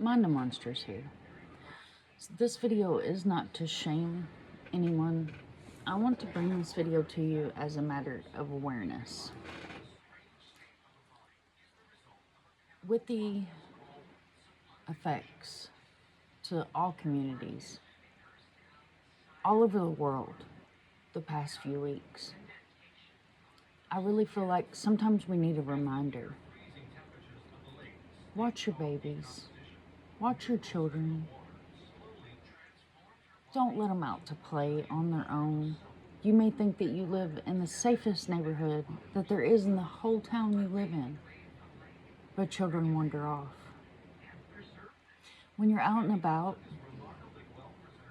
Mind the Monsters here. So this video is not to shame anyone. I want to bring this video to you as a matter of awareness. With the effects to all communities all over the world the past few weeks, I really feel like sometimes we need a reminder. Watch your babies. Watch your children. Don't let them out to play on their own. You may think that you live in the safest neighborhood that there is in the whole town you live in, but children wander off. When you're out and about,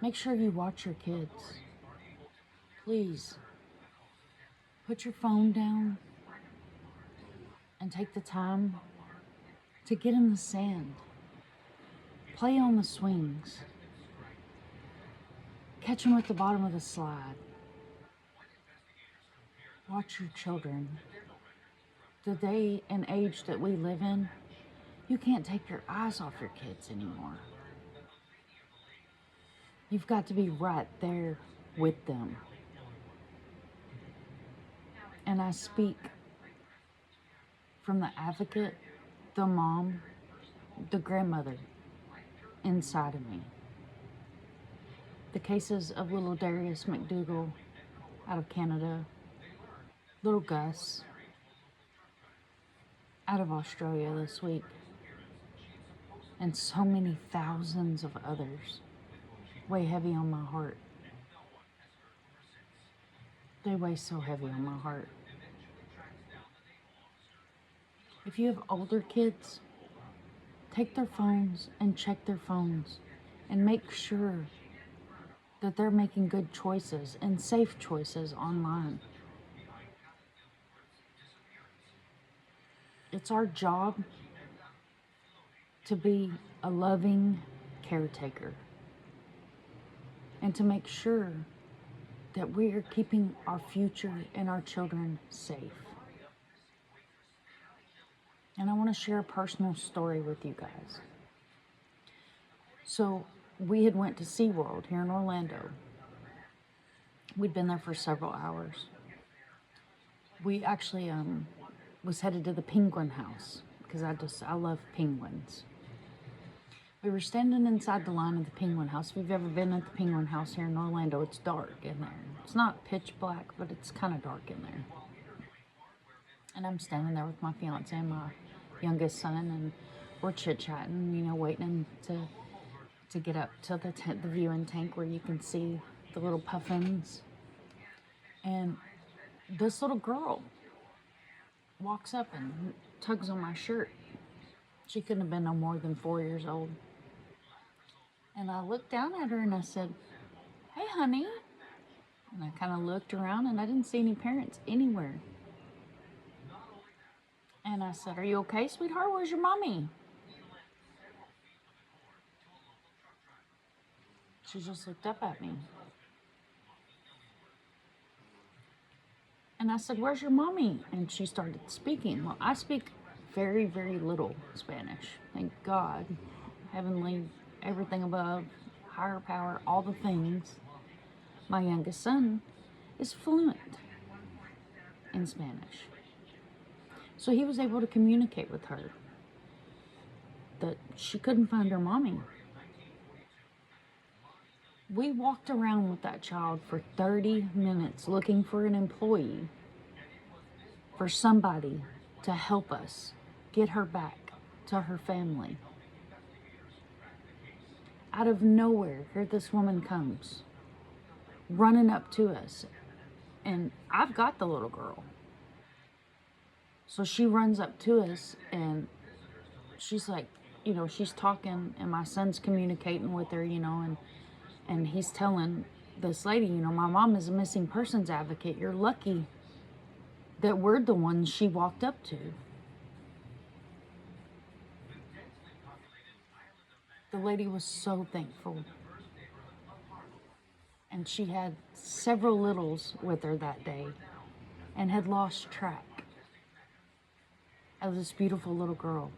make sure you watch your kids. Please, put your phone down and take the time to get in the sand. Play on the swings. Catch them at the bottom of the slide. Watch your children. The day and age that we live in, you can't take your eyes off your kids anymore. You've got to be right there with them. And I speak from the advocate, the mom, the grandmother inside of me. The cases of little Darius McDougal out of Canada, little Gus out of Australia this week, and so many thousands of others weigh heavy on my heart. They weigh so heavy on my heart. If you have older kids, take their phones and check their phones and make sure that they're making good choices and safe choices online. It's our job to be a loving caretaker and to make sure that we are keeping our future and our children safe. And I want to share a personal story with you guys. So we had went to SeaWorld here in Orlando. We'd been there for several hours. We actually was headed to the penguin house because I love penguins. We were standing inside the line of the penguin house. If you've ever been at the penguin house here in Orlando, it's dark in there. It's not pitch black, but it's kind of dark in there. And I'm standing there with my fiance and my youngest son, and we're chit-chatting, waiting to get up to the viewing tank where you can see the little puffins. And this little girl walks up and tugs on my shirt. She couldn't have been no more than 4 years old. And I looked down at her and I said, "Hey, honey." And I kind of looked around and I didn't see any parents anywhere. And I said, "Are you okay, sweetheart? Where's your mommy?" She just looked up at me. And I said, "Where's your mommy?" And she started speaking. Well, I speak very, very little Spanish. Thank God. Heavenly, everything above, higher power, all the things. My youngest son is fluent in Spanish. So he was able to communicate with her that she couldn't find her mommy. We walked around with that child for 30 minutes looking for an employee, for somebody to help us get her back to her family. Out of nowhere, here this woman comes, running up to us, and I've got the little girl. So she runs up to us, and she's like, she's talking, and my son's communicating with her, and he's telling this lady, "My mom is a missing persons advocate. You're lucky that we're the ones she walked up to." The lady was so thankful. And she had several littles with her that day and had lost track of this beautiful little girl.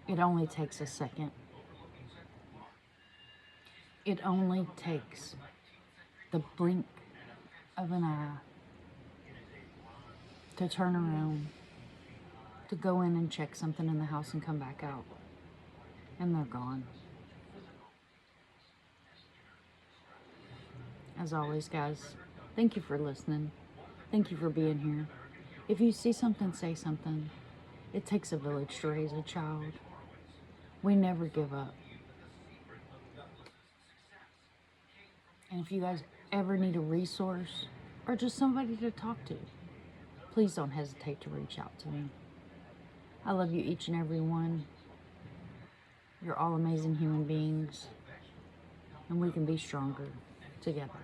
It only takes a second. It only takes the blink of an eye to turn around, to go in and check something in the house and come back out, and they're gone. As always, guys, thank you for listening. Thank you for being here. If you see something, say something. It takes a village to raise a child. We never give up. And if you guys ever need a resource or just somebody to talk to, please don't hesitate to reach out to me. I love you each and every one. You're all amazing human beings, and we can be stronger together.